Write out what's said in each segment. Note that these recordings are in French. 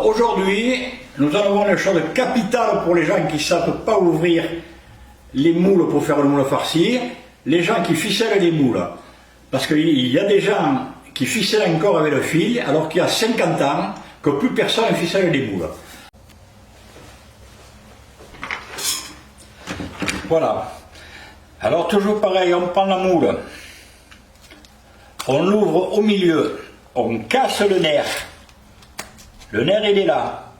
Alors aujourd'hui, nous allons voir une chose capitale pour les gens qui ne savent pas ouvrir les moules pour faire le moule farci, les gens qui ficellent les moules. Parce qu'il y a des gens qui ficellent encore avec le fil, alors qu'il y a 50 ans que plus personne ne ficelle les moules. Voilà. Alors toujours pareil, on prend la moule, on l'ouvre au milieu, on casse le nerf. Le nerf il est là.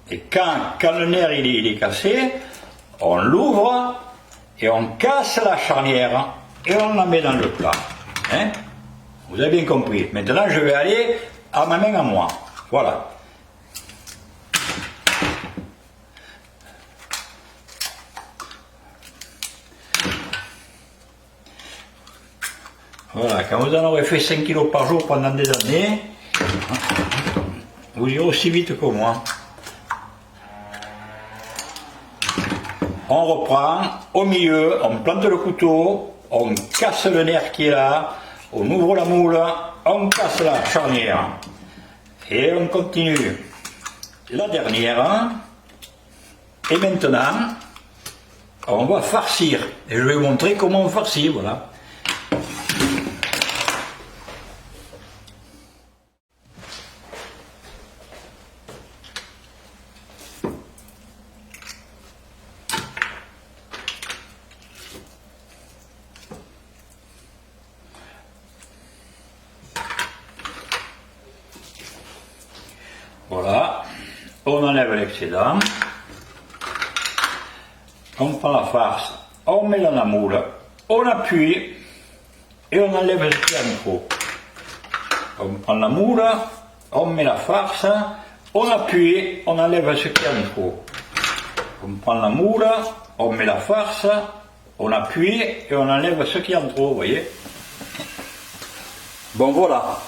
Et quand le nerf il est cassé, on l'ouvre et on casse la charnière et on la met dans le plat. Hein? Vous avez bien compris. Maintenant je vais aller à ma main à moi. Voilà. Voilà, quand vous en aurez fait 5 kg par jour pendant des années, vous irez aussi vite que moi. On reprend au milieu, on plante le couteau, on casse le nerf qui est là, on ouvre la moule, on casse la charnière et on continue. La dernière, et maintenant, on va farcir. Et je vais vous montrer comment on farcit, voilà. Voilà, on enlève l'excédent, on prend la farce, on met dans la moule, on appuie et on enlève ce qu'il y a en trop. On prend la moule, on met la farce, on appuie, on enlève ce qu'il y a en trop. On prend la moule, on met la farce, on appuie et on enlève ce qu'il y a en trop, vous voyez. Bon voilà,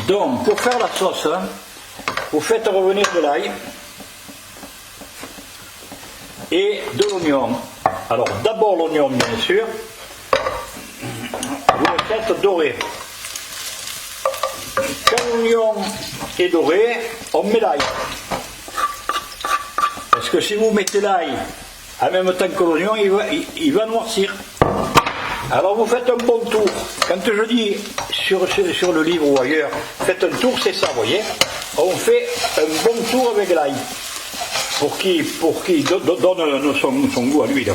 donc pour faire la sauce, vous faites revenir de l'ail et de l'oignon. Alors d'abord l'oignon bien sûr, vous le faites dorer. Quand l'oignon est doré, on met l'ail. Parce que si vous mettez l'ail en même temps que l'oignon, il va noircir. Alors vous faites un bon tour. Quand je dis sur le livre ou ailleurs, faites un tour, c'est ça, vous voyez. On fait un bon tour avec l'ail pour qu'il donne son goût à l'huile.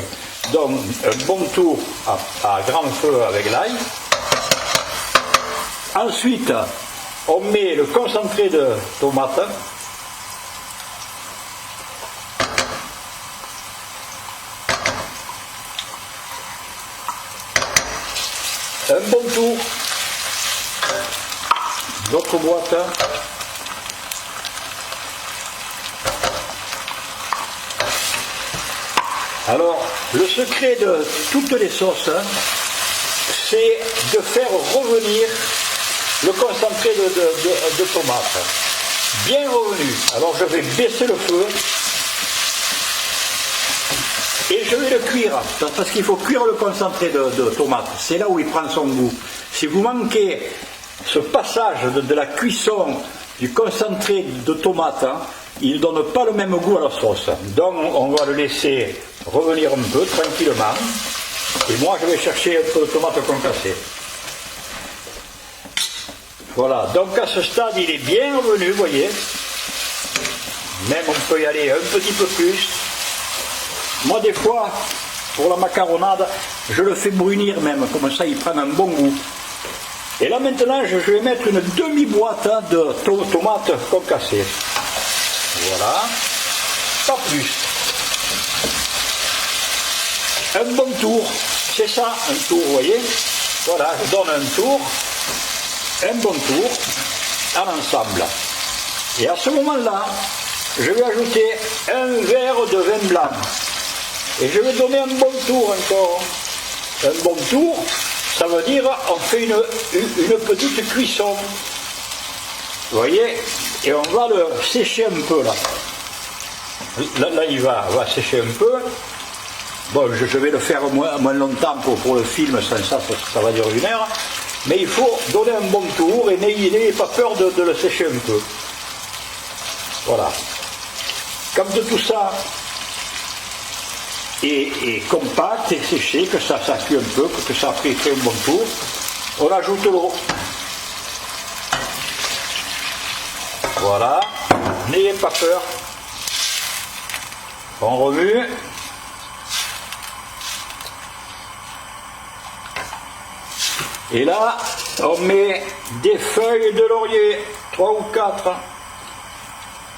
Donc un bon tour à grand feu avec l'ail. Ensuite, on met le concentré de tomate. Un bon tour. D'autres boîtes. Alors, le secret de toutes les sauces, c'est de faire revenir le concentré de tomate. Bien revenu. Alors, je vais baisser le feu et je vais le cuire. Parce qu'il faut cuire le concentré de tomate. C'est là où il prend son goût. Si vous manquez ce passage de la cuisson du concentré de tomate, il ne donne pas le même goût à la sauce. Donc on va le laisser revenir un peu tranquillement. Et moi je vais chercher un peu de tomate concassée. Voilà, donc à ce stade il est bien revenu, vous voyez. Même on peut y aller un petit peu plus. Moi des fois, pour la macaronade, je le fais brunir même, comme ça il prend un bon goût. Et là maintenant je vais mettre une demi-boîte de tomates concassées. Voilà, pas plus. Un bon tour, c'est ça, un tour, vous voyez. Voilà, je donne un tour, un bon tour, à l'ensemble. Et à ce moment-là, je vais ajouter un verre de vin blanc. Et je vais donner un bon tour encore. Un bon tour, ça veut dire on fait une petite cuisson. Vous voyez? Et on va le sécher un peu là. Là il va sécher un peu. Bon, je vais le faire moins longtemps pour le film, ça va durer 1 heure. Mais il faut donner un bon tour et n'ayez pas peur de le sécher un peu. Voilà. Quand tout ça est compact et séché, que ça cuit un peu, que ça a fait un bon tour, on ajoute l'eau. Voilà, n'ayez pas peur. On remue. Et là, on met des feuilles de laurier, 3 ou 4.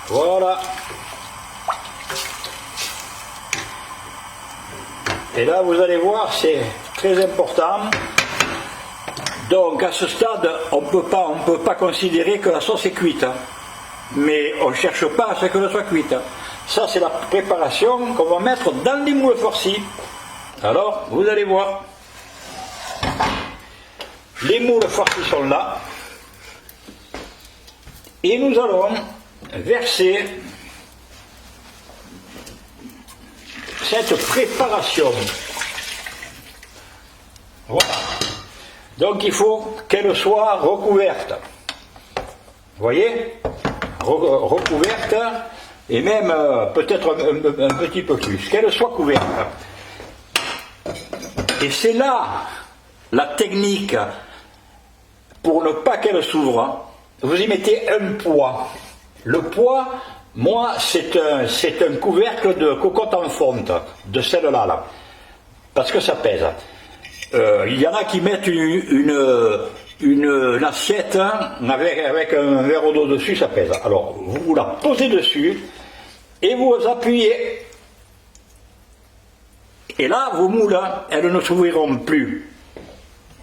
Voilà. Et là, vous allez voir, c'est très important. Donc, à ce stade, on ne peut pas considérer que la sauce est cuite. Mais on ne cherche pas à ce qu'elle soit cuite. Ça, c'est la préparation qu'on va mettre dans les moules farcis. Alors, vous allez voir. Les moules farcis sont là. Et nous allons verser cette préparation. Voilà. Donc il faut qu'elle soit recouverte. Vous voyez? Recouverte et même peut-être un petit peu plus. Qu'elle soit couverte. Et c'est là la technique pour ne pas qu'elle s'ouvre. Vous y mettez un poids. Le poids, moi, c'est un couvercle de cocotte en fonte, de celle-là, là, parce que ça pèse. Il y en a qui mettent une assiette avec un verre d'eau dessus, ça pèse. Alors, vous la posez dessus et vous appuyez. Et là, vos moules, elles ne s'ouvriront plus.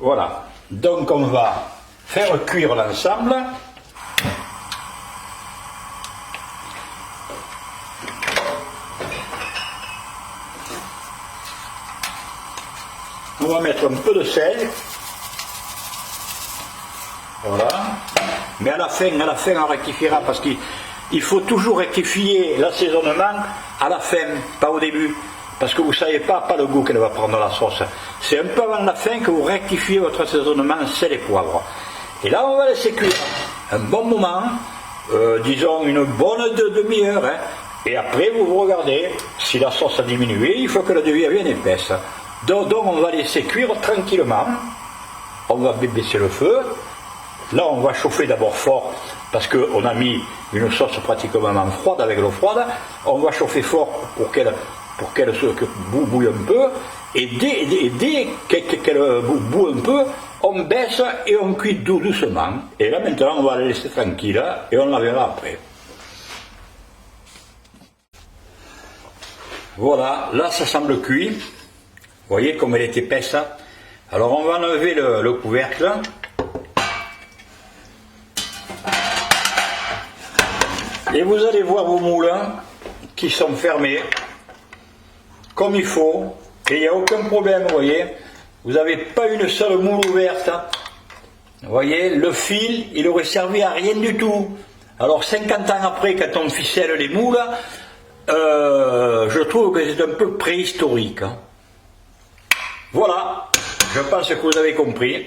Voilà. Donc, on va faire cuire l'ensemble. On va mettre un peu de sel. Voilà. Mais à la fin, on rectifiera parce qu'il faut toujours rectifier l'assaisonnement à la fin, pas au début. Parce que vous ne savez pas le goût qu'elle va prendre la sauce. C'est un peu avant la fin que vous rectifiez votre assaisonnement sel et poivre. Et là, on va laisser cuire un bon moment, disons une bonne demi-heure. Hein. Et après, vous regardez, si la sauce a diminué, il faut que la devienne bien épaisse. Donc on va laisser cuire tranquillement. On va baisser le feu. Là, on va chauffer d'abord fort parce qu'on a mis une sauce pratiquement froide avec l'eau froide. On va chauffer fort pour qu'elle bouille un peu. Et dès qu'elle boue un peu, on baisse et on cuit doucement. Et là, maintenant, on va la laisser tranquille et on la verra après. Voilà, là, ça semble cuit. Vous voyez comme elle est épaisse. Alors on va enlever le couvercle. Et vous allez voir vos moules qui sont fermés comme il faut. Et il n'y a aucun problème, vous voyez. Vous n'avez pas une seule moule ouverte. Vous voyez, le fil, il aurait servi à rien du tout. Alors 50 ans après, quand on ficelle les moules, je trouve que c'est un peu préhistorique. Voilà, je pense que vous avez compris.